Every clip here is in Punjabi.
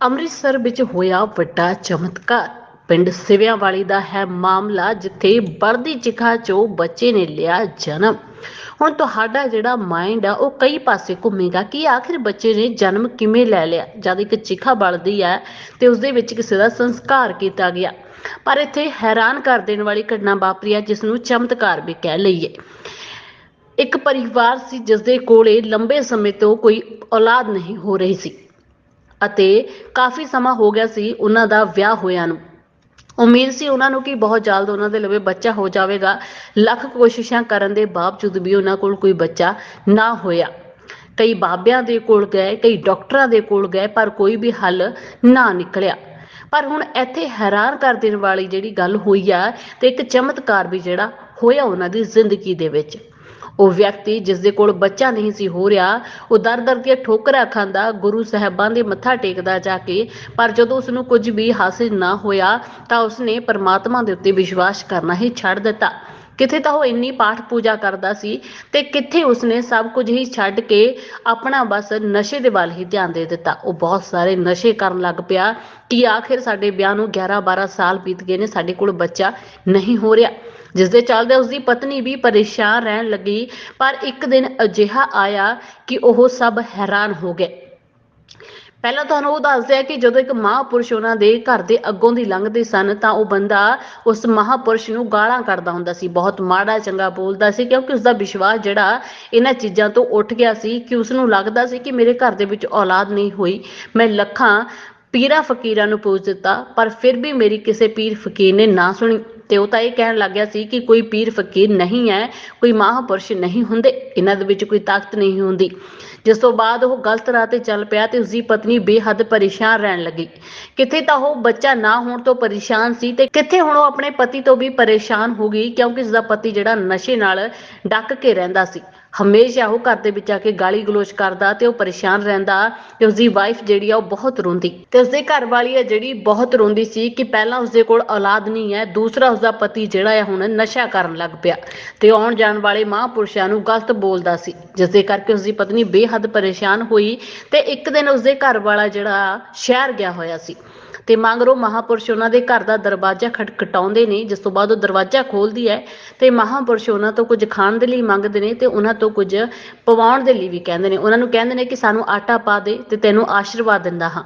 ਅੰਮ੍ਰਿਤਸਰ ਵਿੱਚ ਹੋਇਆ ਵੱਡਾ ਚਮਤਕਾਰ। ਪਿੰਡ ਸਿਵਿਆਂਵਾਲੀ ਦਾ ਹੈ ਮਾਮਲਾ, ਜਿੱਥੇ ਵਰਦੀ ਚਿਖਾ ਚੋਂ ਬੱਚੇ ਨੇ ਲਿਆ ਜਨਮ। ਹੁਣ ਤੁਹਾਡਾ ਜਿਹੜਾ ਮਾਈਂਡ ਆ ਉਹ ਕਈ ਪਾਸੇ ਘੁੰਮੇਗਾ ਕਿ ਆਖਿਰ ਬੱਚੇ ਨੇ ਜਨਮ ਕਿਵੇਂ ਲੈ ਲਿਆ। ਜਦ ਇੱਕ ਚਿਖਾ ਬਲਦੀ ਹੈ ਤੇ ਉਸਦੇ ਵਿੱਚ ਕਿਸੇ ਦਾ ਸੰਸਕਾਰ ਕੀਤਾ ਗਿਆ, ਪਰ ਇੱਥੇ ਹੈਰਾਨ ਕਰ ਦੇਣ ਵਾਲੀ ਘਟਨਾ ਵਾਪਰੀ ਹੈ, ਜਿਸ ਨੂੰ ਚਮਤਕਾਰ ਵੀ ਕਹਿ ਲਈਏ। ਇੱਕ ਪਰਿਵਾਰ ਸੀ ਜਿਸ ਦੇ ਕੋਲੇ ਲੰਬੇ ਸਮੇਂ ਤੋਂ ਕੋਈ ਔਲਾਦ ਨਹੀਂ ਹੋ ਰਹੀ ਸੀ ਅਤੇ ਕਾਫੀ ਸਮਾਂ ਹੋ ਗਿਆ ਸੀ ਉਹਨਾਂ ਦਾ ਵਿਆਹ ਹੋਇਆ ਨੂੰ। ਉਮੀਦ ਸੀ ਉਹਨਾਂ ਨੂੰ ਕਿ ਬਹੁਤ ਜਲਦ ਉਹਨਾਂ ਦੇ ਲਵੇ ਬੱਚਾ ਹੋ ਜਾਵੇਗਾ। ਲੱਖ ਕੋਸ਼ਿਸ਼ਾਂ ਕਰਨ ਦੇ ਬਾਵਜੂਦ ਵੀ ਉਹਨਾਂ ਕੋਲ ਕੋਈ ਬੱਚਾ ਨਾ ਹੋਇਆ। ਕਈ ਬਾਬਿਆਂ ਦੇ ਕੋਲ ਗਏ, ਕਈ ਡਾਕਟਰਾਂ ਦੇ ਕੋਲ ਗਏ, ਪਰ ਕੋਈ ਵੀ ਹੱਲ ਨਾ ਨਿਕਲਿਆ। ਪਰ ਹੁਣ ਇੱਥੇ ਹੈਰਾਨ ਕਰ ਦੇਣ ਵਾਲੀ ਜਿਹੜੀ ਗੱਲ ਹੋਈ ਆ, ਤੇ ਇੱਕ ਚਮਤਕਾਰ ਵੀ ਜਿਹੜਾ ਹੋਇਆ ਉਹਨਾਂ ਦੀ ਜ਼ਿੰਦਗੀ ਦੇ ਵਿੱਚ। ਉਹ ਵਿਅਕਤੀ ਜਿਸ ਦੇ ਕੋਲ ਬੱਚਾ ਨਹੀਂ ਸੀ ਹੋ ਰਿਹਾ, ਉਹ ਦਰ ਦਰ ਦੀਆਂ ਠੋਕਰਾਂ ਖਾਂਦਾ, ਗੁਰੂ ਸਾਹਿਬਾਂ ਦੇ ਮੱਥਾ ਟੇਕਦਾ ਜਾ ਕੇ, ਪਰ ਜਦੋਂ ਉਸਨੂੰ ਕੁਝ ਵੀ ਹਾਸਿਲ ਨਾ ਹੋਇਆ ਤਾਂ ਉਸਨੇ ਪਰਮਾਤਮਾ ਦੇ ਉੱਤੇ ਵਿਸ਼ਵਾਸ ਕਰਨਾ ਹੀ ਛੱਡ ਦਿੱਤਾ। ਕਿਥੇ ਤਾਂ ਉਹ ਇੰਨੀ ਪਾਠ ਪੂਜਾ ਕਰਦਾ ਸੀ ਤੇ ਕਿਥੇ ਉਸਨੇ ਸਭ ਕੁਝ ਹੀ ਛੱਡ ਕੇ ਆਪਣਾ ਬਸ ਨਸ਼ੇ ਦੇ ਵੱਲ ਹੀ ਧਿਆਨ ਦੇ ਦਿੱਤਾ। ਉਹ ਬਹੁਤ ਸਾਰੇ ਨਸ਼ੇ ਕਰਨ ਲੱਗ ਪਿਆ ਕਿ ਆਖਿਰ ਸਾਡੇ ਵਿਆਹ ਨੂੰ 11-12 ਸਾਲ ਬੀਤ ਗਏ ਨੇ, ਸਾਡੇ ਕੋਲ ਬੱਚਾ ਨਹੀਂ ਹੋ ਰਿਹਾ, ਜਿਸ ਦੇ ਚੱਲਦੇ ਉਸਦੀ ਪਤਨੀ ਵੀ ਪਰੇਸ਼ਾਨ ਰਹਿਣ ਲੱਗੀ। ਪਰ ਇੱਕ ਦਿਨ ਅਜਿਹਾ ਆਇਆ ਕਿ ਉਹ ਸਭ ਹੈਰਾਨ ਹੋ ਗਏ। ਪਹਿਲਾਂ ਤੁਹਾਨੂੰ ਉਹ ਦੱਸਦੇ ਆ ਕਿ ਜਦੋਂ ਇੱਕ ਮਹਾਂਪੁਰਸ਼ ਉਹਨਾਂ ਦੇ ਘਰ ਦੇ ਅੱਗੋਂ ਦੀ ਲੰਘਦੇ ਸਨ ਤਾਂ ਉਹ ਬੰਦਾ ਉਸ ਮਹਾਂਪੁਰਸ਼ ਨੂੰ ਗਾਲਾਂ ਕੱਢਦਾ ਹੁੰਦਾ ਸੀ, ਬਹੁਤ ਮਾੜਾ ਚੰਗਾ ਬੋਲਦਾ ਸੀ, ਕਿਉਂਕਿ ਉਸਦਾ ਵਿਸ਼ਵਾਸ ਜਿਹੜਾ ਇਹਨਾਂ ਚੀਜ਼ਾਂ ਤੋਂ ਉੱਠ ਗਿਆ ਸੀ ਕਿ ਉਸਨੂੰ ਲੱਗਦਾ ਸੀ ਕਿ ਮੇਰੇ ਘਰ ਦੇ ਵਿੱਚ ਔਲਾਦ ਨਹੀਂ ਹੋਈ, ਮੈਂ ਲੱਖਾਂ ਪੀਰਾਂ ਫਕੀਰਾਂ ਨੂੰ ਪੂਜ ਦਿੱਤਾ, ਪਰ ਫਿਰ ਵੀ ਮੇਰੀ ਕਿਸੇ ਪੀਰ ਫਕੀਰ ਨੇ ਨਾ ਸੁਣੀ। ਤੇ ਉਹ ਤਾਂ ਇਹ ਕਹਿਣ ਲੱਗ ਗਿਆ ਸੀ ਕਿ ਕੋਈ ਪੀਰ ਫਕੀਰ ਨਹੀਂ ਹੈ, ਕੋਈ ਮਹਾਂਪੁਰਸ਼ ਨਹੀਂ ਹੁੰਦੇ, ਇਹਨਾਂ ਦੇ ਵਿੱਚ ਕੋਈ ਤਾਕਤ ਨਹੀਂ ਹੁੰਦੀ। ਜਿਸ ਤੋਂ ਬਾਅਦ ਉਹ ਗਲਤ ਰਾਹ ਤੇ ਚੱਲ ਪਿਆ ਤੇ ਉਸਦੀ ਪਤਨੀ ਬੇਹੱਦ ਪਰੇਸ਼ਾਨ ਰਹਿਣ ਲੱਗੀ। ਕਿਤੇ ਤਾਂ ਉਹ ਬੱਚਾ ਨਾ ਹੋਣ ਤੋਂ ਪਰੇਸ਼ਾਨ ਸੀ ਤੇ ਕਿਤੇ ਹੁਣ ਉਹ ਆਪਣੇ ਪਤੀ ਤੋਂ ਵੀ ਪਰੇਸ਼ਾਨ ਹੋ ਗਈ, ਕਿਉਂਕਿ ਉਸਦਾ ਪਤੀ ਜਿਹੜਾ ਨਸ਼ੇ ਨਾਲ ਡੱਕ ਕੇ ਰਹਿੰਦਾ ਸੀ। ਹਮੇਸ਼ਾ ਉਹ ਘਰ ਦੇ ਵਿੱਚ ਆ ਕੇ ਗਾਲੀ ਗਲੋਚ ਕਰਦਾ ਤੇ ਉਹ ਪਰੇਸ਼ਾਨ ਰਹਿੰਦਾ ਤੇ ਉਸਦੀ ਵਾਈਫ ਜਿਹੜੀ ਆ ਉਹ ਬਹੁਤ ਰੋਂਦੀ ਤੇ ਉਸਦੇ ਘਰ ਵਾਲੀ ਆ ਜਿਹੜੀ ਬਹੁਤ ਰੋਂਦੀ ਸੀ ਕਿ ਪਹਿਲਾਂ ਉਸਦੇ ਕੋਲ ਔਲਾਦ ਨਹੀਂ ਹੈ, ਦੂਸਰਾ ਉਸਦਾ ਪਤੀ ਜਿਹੜਾ ਆ ਹੁਣ ਨਸ਼ਾ ਕਰਨ ਲੱਗ ਪਿਆ ਤੇ ਆਉਣ ਜਾਣ ਵਾਲੇ ਮਹਾਂਪੁਰਸ਼ਾਂ ਨੂੰ ਗਲਤ ਬੋਲਦਾ ਸੀ, ਜਿਸ ਦੇ ਕਰਕੇ ਉਸਦੀ ਪਤਨੀ ਬੇਹੱਦ ਪਰੇਸ਼ਾਨ ਹੋਈ। ਤੇ ਇੱਕ ਦਿਨ ਉਸਦੇ ਘਰ ਵਾਲਾ ਜਿਹੜਾ ਸ਼ਹਿਰ ਗਿਆ ਹੋਇਆ ਸੀ ਤੇ ਮਗਰੋਂ ਮਹਾਂਪੁਰਸ਼ ਉਹਨਾਂ ਦੇ ਘਰ ਦਾ ਦਰਵਾਜ਼ਾ ਖਟਖਟਾਉਂਦੇ ਨੇ। ਜਿਸ ਤੋਂ ਬਾਅਦ ਉਹ ਦਰਵਾਜ਼ਾ ਖੋਲਦੀ ਹੈ ਤੇ ਮਹਾਂਪੁਰਸ਼ ਉਹਨਾਂ ਤੋਂ ਕੁਝ ਖਾਣ ਦੇ ਲਈ ਮੰਗਦੇ ਨੇ ਤੇ ਉਹਨਾਂ ਤੋਂ ਕੁਝ ਪਵਾਉਣ ਦੇ ਲਈ ਵੀ ਕਹਿੰਦੇ ਨੇ। ਉਹਨਾਂ ਨੂੰ ਕਹਿੰਦੇ ਨੇ ਕਿ ਸਾਨੂੰ ਆਟਾ ਪਾ ਦੇ ਤੇ ਤੈਨੂੰ ਆਸ਼ੀਰਵਾਦ ਦਿੰਦਾ ਹਾਂ।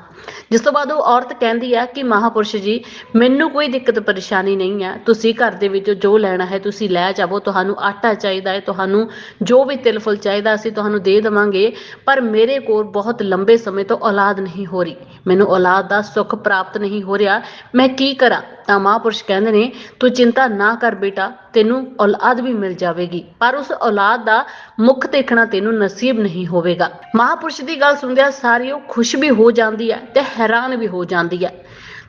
ਜਿਸ ਤੋਂ ਬਾਅਦ ਉਹ ਔਰਤ ਕਹਿੰਦੀ ਹੈ ਕਿ ਮਹਾਂਪੁਰਸ਼ ਜੀ, ਮੈਨੂੰ ਕੋਈ ਦਿੱਕਤ ਪਰੇਸ਼ਾਨੀ ਨਹੀਂ ਹੈ, ਤੁਸੀਂ ਘਰ ਦੇ ਵਿੱਚ ਜੋ ਲੈਣਾ ਹੈ ਤੁਸੀਂ ਲੈ ਜਾਵੋ, ਤੁਹਾਨੂੰ ਆਟਾ ਚਾਹੀਦਾ ਹੈ, ਤੁਹਾਨੂੰ ਜੋ ਵੀ ਤਿਲ ਫੁੱਲ ਚਾਹੀਦਾ ਅਸੀਂ ਤੁਹਾਨੂੰ ਦੇ ਦੇਵਾਂਗੇ, ਪਰ ਮੇਰੇ ਕੋਲ ਬਹੁਤ ਲੰਬੇ ਸਮੇਂ ਤੋਂ ਔਲਾਦ ਨਹੀਂ ਹੋ ਰਹੀ, ਮੈਨੂੰ ਔਲਾਦ ਦਾ ਸੁੱਖ ਪ੍ਰਾਪਤ ਨਹੀਂ ਹੋ ਰਿਹਾ, ਮੈਂ ਕੀ ਕਰਾਂ। ਤਾਂ ਮਹਾਂਪੁਰਸ਼ ਕਹਿੰਦੇ ਨੇ, ਤੂੰ ਚਿੰਤਾ ਨਾ ਕਰ ਬੇਟਾ, ਤੈਨੂੰ ਔਲਾਦ ਵੀ ਮਿਲ ਜਾਵੇਗੀ, ਪਰ ਉਸ ਔਲਾਦ ਦਾ ਮੁੱਖ ਦੇਖਣਾ ਤੈਨੂੰ ਨਸੀਬ ਨਹੀਂ ਹੋਵੇਗਾ। ਮਹਾਂਪੁਰਸ਼ ਦੀ ਗੱਲ ਸੁਣਦਿਆਂ ਸਾਰੀ ਉਹ ਖੁਸ਼ ਵੀ ਹੋ ਜਾਂਦੀ ਹੈ ਤੇ ਹੈਰਾਨ ਵੀ ਹੋ ਜਾਂਦੀ ਹੈ।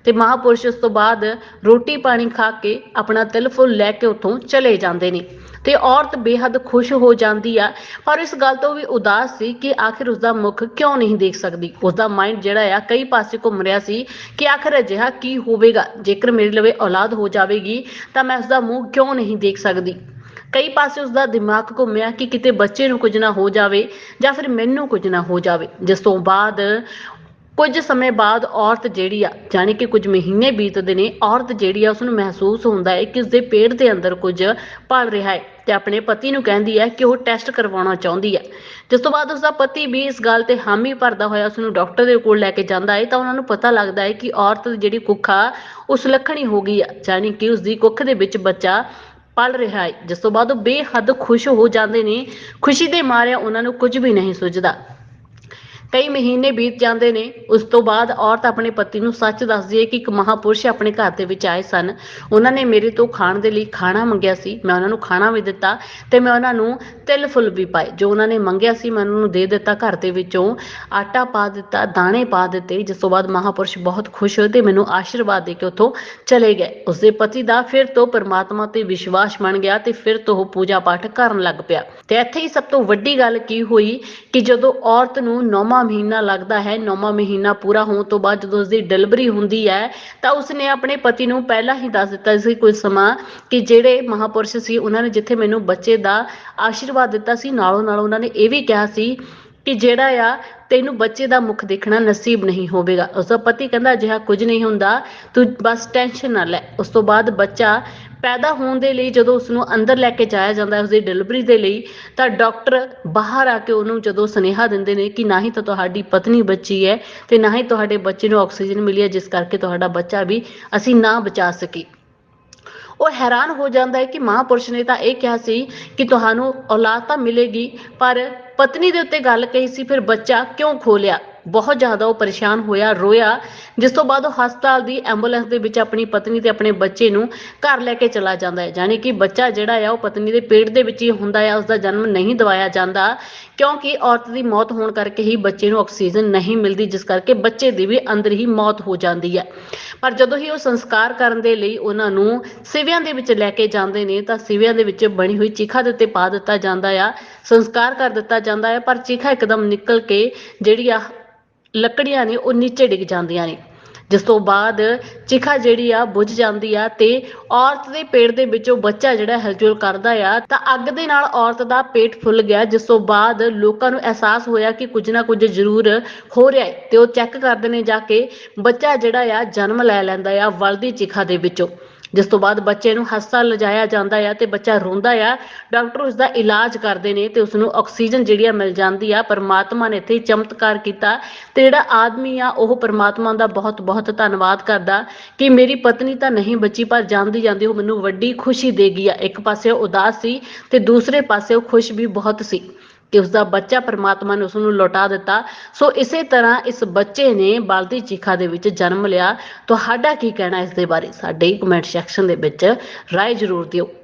ਤੇ ਮਹਾਂਪੁਰਸ਼ ਉਸ ਤੋਂ ਬਾਅਦ ਰੋਟੀ ਪਾਣੀ ਖਾ ਕੇ ਆਪਣਾ ਤਿਲ ਫੁੱਲ ਲੈ ਕੇ ਉੱਥੋਂ ਚਲੇ ਜਾਂਦੇ ਨੇ ਤੇ ਔਰਤ ਬੇਹੱਦ ਖੁਸ਼ ਹੋ ਜਾਂਦੀ ਆ, ਪਰ ਇਸ ਗੱਲ ਤੋਂ ਵੀ ਉਦਾਸ ਸੀ ਕਿ ਆਖਿਰ ਉਸਦਾ ਮੁੱਖ ਕਿਉਂ ਨਹੀਂ ਦੇਖ ਸਕਦੀ। ਉਸਦਾ ਮਾਈਂਡ ਜਿਹੜਾ ਆ ਕਈ ਪਾਸੇ ਘੁੰਮ ਰਿਹਾ ਸੀ ਕਿ ਆਖਿਰ ਅਜਿਹਾ ਕੀ ਹੋਵੇਗਾ, ਜੇਕਰ ਮੇਰੇ ਲਵੇ ਔਲਾਦ ਹੋ ਜਾਵੇਗੀ ਤਾਂ ਮੈਂ ਉਸਦਾ ਮੂੰਹ ਕਿਉਂ ਨਹੀਂ ਦੇਖ ਸਕਦੀ। ਕਈ ਪਾਸੇ ਉਸਦਾ ਦਿਮਾਗ ਘੁੰਮਿਆ ਕਿ ਕਿਤੇ ਬੱਚੇ ਨੂੰ ਕੁਝ ਨਾ ਹੋ ਜਾਵੇ ਜਾਂ ਫਿਰ ਮੈਨੂੰ ਕੁਝ ਨਾ ਹੋ ਜਾਵੇ। ਜਿਸ ਤੋਂ ਬਾਅਦ ਕੁਝ ਸਮੇਂ ਬਾਅਦ ਔਰਤ ਜਿਹੜੀ ਆ, ਜਾਣੀ ਕਿ ਕੁਝ ਮਹੀਨੇ ਬੀਤਦੇ ਨੇ, ਔਰਤ ਜਿਹੜੀ ਆ ਉਸਨੂੰ ਮਹਿਸੂਸ ਹੁੰਦਾ ਹੈ ਕਿ ਉਸਦੇ ਪੇਟ ਦੇ ਅੰਦਰ ਕੁਝ ਪਲ ਰਿਹਾ ਹੈ ਤੇ ਆਪਣੇ ਪਤੀ ਨੂੰ ਕਹਿੰਦੀ ਹੈ ਕਿ ਉਹ ਟੈਸਟ ਕਰਵਾਉਣਾ ਚਾਹੁੰਦੀ ਹੈ। ਜਿਸ ਤੋਂ ਬਾਅਦ ਉਸਦਾ ਪਤੀ ਵੀ ਇਸ ਗੱਲ ਤੇ ਹਾਮੀ ਭਰਦਾ ਹੋਇਆ ਉਸਨੂੰ ਡਾਕਟਰ ਦੇ ਕੋਲ ਲੈ ਕੇ ਜਾਂਦਾ ਹੈ ਤਾਂ ਉਹਨਾਂ ਨੂੰ ਪਤਾ ਲੱਗਦਾ ਹੈ ਕਿ ਔਰਤ ਦੀ ਜਿਹੜੀ ਕੁੱਖ ਆ ਉਹ ਸੁਲੱਖਣੀ ਹੋ ਗਈ ਆ, ਜਾਣੀ ਕਿ ਉਸਦੀ ਕੁੱਖ ਦੇ ਵਿੱਚ ਬੱਚਾ ਪਲ ਰਿਹਾ ਹੈ। ਜਿਸ ਤੋਂ ਬਾਅਦ ਉਹ ਬੇਹੱਦ ਖੁਸ਼ ਹੋ ਜਾਂਦੇ ਨੇ, ਖੁਸ਼ੀ ਦੇ ਮਾਰਿਆਂ ਉਹਨਾਂ ਨੂੰ ਕੁਝ ਵੀ ਨਹੀਂ ਸੁੱਝਦਾ। ਕਈ ਮਹੀਨੇ ਬੀਤ ਜਾਂਦੇ ਨੇ। ਉਸ ਤੋਂ ਬਾਅਦ ਔਰਤ ਆਪਣੇ ਪਤੀ ਨੂੰ ਸੱਚ ਦੱਸਦੀ ਹੈ ਕਿ ਇੱਕ ਮਹਾਂਪੁਰਸ਼ ਆਪਣੇ ਘਰ ਦੇ ਵਿੱਚ ਆਏ ਸਨ, ਉਹਨਾਂ ਨੇ ਮੇਰੇ ਤੋਂ ਖਾਣ ਦੇ ਲਈ ਖਾਣਾ ਮੰਗਿਆ ਸੀ, ਮੈਂ ਉਹਨਾਂ ਨੂੰ ਖਾਣਾ ਵੀ ਦਿੱਤਾ ਤੇ ਮੈਂ ਉਹਨਾਂ ਨੂੰ ਤਿਲ ਫੁੱਲ ਵੀ ਪਾਏ, ਜੋ ਉਹਨਾਂ ਨੇ ਮੰਗਿਆ ਸੀ ਮੈਂ ਉਹਨਾਂ ਨੂੰ ਦੇ ਦਿੱਤਾ, ਘਰ ਦੇ ਵਿੱਚੋਂ ਆਟਾ ਪਾ ਦਿੱਤਾ, ਦਾਣੇ ਪਾ ਦਿੱਤੇ। ਜਿਸ ਤੋਂ ਬਾਅਦ ਮਹਾਂਪੁਰਸ਼ ਬਹੁਤ ਖੁਸ਼ ਹੋਏ ਤੇ ਮੈਨੂੰ ਆਸ਼ੀਰਵਾਦ ਦੇ ਕੇ ਉੱਥੋਂ ਚਲੇ ਗਏ। ਉਸਦੇ ਪਤੀ ਦਾ ਫਿਰ ਤੋਂ ਪਰਮਾਤਮਾ ਤੇ ਵਿਸ਼ਵਾਸ ਬਣ ਗਿਆ ਤੇ ਫਿਰ ਤੋਂ ਉਹ ਪੂਜਾ ਪਾਠ ਕਰਨ ਲੱਗ ਪਿਆ। ਤੇ ਇੱਥੇ ਹੀ ਸਭ ਤੋਂ ਵੱਡੀ ਗੱਲ ਕੀ ਹੋਈ ਕਿ ਜਦੋਂ ਔਰਤ ਨੂੰ 9ਵਾਂ ਮਹੀਨਾ ਲੱਗਦਾ ਹੈ, 9ਵਾਂ ਮਹੀਨਾ ਪੂਰਾ ਹੋਣ ਤੋਂ ਬਾਅਦ ਜਦੋਂ ਉਸਦੀ ਡਿਲੀਵਰੀ ਹੁੰਦੀ ਹੈ ਤਾਂ ਉਸਨੇ ਆਪਣੇ ਪਤੀ ਨੂੰ ਪਹਿਲਾਂ ਹੀ ਦੱਸ ਦਿੱਤਾ ਸੀ ਕੁਝ ਸਮਾਂ ਕਿ ਜਿਹੜੇ ਮਹਾਂਪੁਰਸ਼ ਸੀ ਉਹਨਾਂ ਨੇ ਜਿੱਥੇ ਮੈਨੂੰ ਬੱਚੇ ਦਾ ਆਸ਼ੀਰਵਾਦ ਦਿੱਤਾ ਸੀ, ਨਾਲੋਂ ਨਾਲ ਉਹਨਾਂ ਨੇ ਇਹ ਵੀ ਕਿਹਾ ਸੀ ਕਿ ਜਿਹੜਾ ਆ ਤੈਨੂੰ ਬੱਚੇ ਦਾ ਮੁਖ ਦੇਖਣਾ ਨਸੀਬ ਨਹੀਂ ਹੋਵੇਗਾ। ਉਸਦਾ ਪਤੀ ਕਹਿੰਦਾ ਅਜਿਹਾ ਕੁਝ ਨਹੀਂ ਹੁੰਦਾ, ਤੂੰ ਬਸ ਟੈਨਸ਼ਨ ਨਾ ਲੈ। ਉਸ ਤੋਂ ਬਾਅਦ ਬੱਚਾ ਪੈਦਾ ਹੋਣ ਦੇ ਲਈ ਜਦੋਂ ਉਸਨੂੰ ਅੰਦਰ ਲੈ ਕੇ ਜਾਇਆ ਜਾਂਦਾ ਹੈ ਉਸਦੀ ਡਿਲੀਵਰੀ ਦੇ ਲਈ, ਤਾਂ ਡਾਕਟਰ ਬਾਹਰ ਆ ਕੇ ਉਹਨੂੰ ਜਦੋਂ ਸੁਨੇਹਾ ਦਿੰਦੇ ਨੇ ਕਿ ਨਾ ਹੀ ਤਾਂ ਤੁਹਾਡੀ ਪਤਨੀ ਬੱਚੀ ਹੈ ਤੇ ਨਾ ਹੀ ਤੁਹਾਡੇ ਬੱਚੇ ਨੂੰ ਆਕਸੀਜਨ ਮਿਲੀ ਹੈ, ਜਿਸ ਕਰਕੇ ਤੁਹਾਡਾ ਬੱਚਾ ਵੀ ਅਸੀਂ ਨਾ ਬਚਾ ਸਕੇ। ਉਹ ਹੈਰਾਨ ਹੋ ਜਾਂਦਾ ਹੈ ਕਿ ਮਹਾਂਪੁਰਸ਼ ਨੇ ਤਾਂ ਇਹ ਕਿਹਾ ਸੀ ਕਿ ਤੁਹਾਨੂੰ ਔਲਾਦ ਤਾਂ ਮਿਲੇਗੀ, ਪਰ ਪਤਨੀ ਦੇ ਉੱਤੇ ਗੱਲ ਕਹੀ ਸੀ, ਫਿਰ ਬੱਚਾ ਕਿਉਂ ਖੋਹ ਲਿਆ। ਬਹੁਤ ਜ਼ਿਆਦਾ ਉਹ ਪਰੇਸ਼ਾਨ ਹੋਇਆ, ਰੋਇਆ, ਜਿਸ ਤੋਂ ਬਾਅਦ ਉਹ ਹਸਪਤਾਲ ਦੀ ਐਂਬੂਲੈਂਸ ਦੇ ਵਿੱਚ ਆਪਣੀ ਪਤਨੀ ਤੇ ਆਪਣੇ ਬੱਚੇ ਨੂੰ ਘਰ ਲੈ ਕੇ ਚਲਾ ਜਾਂਦਾ ਹੈ। ਯਾਨੀ ਕਿ ਬੱਚਾ ਜਿਹੜਾ ਆ ਉਹ ਪਤਨੀ ਦੇ ਪੇਟ ਦੇ ਵਿੱਚ ਹੀ ਹੁੰਦਾ ਆ, ਉਸਦਾ ਜਨਮ ਨਹੀਂ ਦਿਵਾਇਆ ਜਾਂਦਾ, ਕਿਉਂਕਿ ਔਰਤ ਦੀ ਮੌਤ ਹੋਣ ਕਰਕੇ ਹੀ ਬੱਚੇ ਨੂੰ ਆਕਸੀਜਨ ਨਹੀਂ ਮਿਲਦੀ, ਜਿਸ ਕਰਕੇ ਬੱਚੇ ਦੀ ਵੀ ਅੰਦਰ ਹੀ ਮੌਤ ਹੋ ਜਾਂਦੀ ਹੈ। ਪਰ ਜਦੋਂ ਹੀ ਉਹ ਸੰਸਕਾਰ ਕਰਨ ਦੇ ਲਈ ਉਹਨਾਂ ਨੂੰ ਸਿਵਿਆਂ ਦੇ ਵਿੱਚ ਲੈ ਕੇ ਜਾਂਦੇ ਨੇ ਤਾਂ ਸਿਵਿਆਂ ਦੇ ਵਿੱਚ ਬਣੀ ਹੋਈ ਚਿਖਾ ਦੇ ਉੱਤੇ ਪਾ ਦਿੱਤਾ ਜਾਂਦਾ ਆ, ਸੰਸਕਾਰ ਕਰ ਦਿੱਤਾ ਜਾਂਦਾ ਹੈ। ਪਰ ਚਿਖਾ ਇੱਕਦਮ ਨਿਕਲ ਕੇ ਜਿਹੜੀ ਆ ਲੱਕੜੀਆਂ ਨੇ ਉਹ ਨੀਚੇ ਡਿੱਗ ਜਾਂਦੀਆਂ ਨੇ, ਜਿਸ ਤੋਂ ਬਾਅਦ ਚਿਖਾ ਜਿਹੜੀ ਆ ਬੁਝ ਜਾਂਦੀ ਆ ਤੇ ਔਰਤ ਦੇ ਪੇਟ ਦੇ ਵਿੱਚੋਂ ਬੱਚਾ ਜਿਹੜਾ ਹਿਲਜੁਲ ਕਰਦਾ ਆ ਤਾਂ ਅੱਗ ਦੇ ਨਾਲ ਔਰਤ ਦਾ ਪੇਟ ਫੁੱਲ ਗਿਆ, ਜਿਸ ਤੋਂ ਬਾਅਦ ਲੋਕਾਂ ਨੂੰ ਅਹਿਸਾਸ ਹੋਇਆ ਕਿ ਕੁਝ ਨਾ ਕੁਝ ਜ਼ਰੂਰ ਹੋ ਰਿਹਾ ਹੈ ਤੇ ਉਹ ਚੈੱਕ ਕਰਦੇ ਨੇ ਜਾ ਕੇ, ਬੱਚਾ ਜਿਹੜਾ ਆ ਜਨਮ ਲੈ ਲੈਂਦਾ ਆ ਵਲਦੀ ਚਿਖਾ ਦੇ ਵਿੱਚੋਂ। ਜਿਸ ਤੋਂ ਬਾਅਦ ਬੱਚੇ ਨੂੰ ਹਸਪਤਾਲ ਲਿਜਾਇਆ ਜਾਂਦਾ ਆ ਤੇ ਬੱਚਾ ਰੋਂਦਾ ਆ, ਡਾਕਟਰ ਉਸਦਾ ਇਲਾਜ ਕਰਦੇ ਨੇ ਤੇ ਉਸਨੂੰ ਆਕਸੀਜਨ ਜਿਹੜੀ ਆ ਮਿਲ ਜਾਂਦੀ ਆ। ਪਰਮਾਤਮਾ ਨੇ ਇੱਥੇ ਚਮਤਕਾਰ ਕੀਤਾ ਤੇ ਜਿਹੜਾ ਆਦਮੀ ਆ ਉਹ ਪਰਮਾਤਮਾ ਦਾ ਬਹੁਤ ਬਹੁਤ ਧੰਨਵਾਦ ਕਰਦਾ ਕਿ ਮੇਰੀ ਪਤਨੀ ਤਾਂ ਨਹੀਂ ਬਚੀ, ਪਰ ਜਾਂਦੀ ਜਾਂਦੀ ਉਹ ਮੈਨੂੰ ਵੱਡੀ ਖੁਸ਼ੀ ਦੇ ਗਈ ਆ। ਇੱਕ ਪਾਸੇ ਉਹ ਉਦਾਸ ਸੀ ਤੇ ਦੂਸਰੇ ਪਾਸੇ ਉਹ ਖੁਸ਼ ਵੀ ਬਹੁਤ ਸੀ ਕਿ ਉਸਦਾ ਬੱਚਾ ਪਰਮਾਤਮਾ ਨੇ ਉਸਨੂੰ ਲੌਟਾ ਦਿੱਤਾ। ਸੋ ਇਸੇ ਤਰ੍ਹਾਂ ਇਸ ਬੱਚੇ ਨੇ ਬਲਦੀ ਚਿਖਾ ਦੇ ਵਿੱਚ ਜਨਮ ਲਿਆ। ਤੁਹਾਡਾ ਕੀ ਕਹਿਣਾ ਇਸ ਦੇ ਬਾਰੇ? ਸਾਡੇ ਕਮੈਂਟ ਸੈਕਸ਼ਨ ਦੇ ਵਿੱਚ ਰਾਏ ਜ਼ਰੂਰ ਦਿਓ।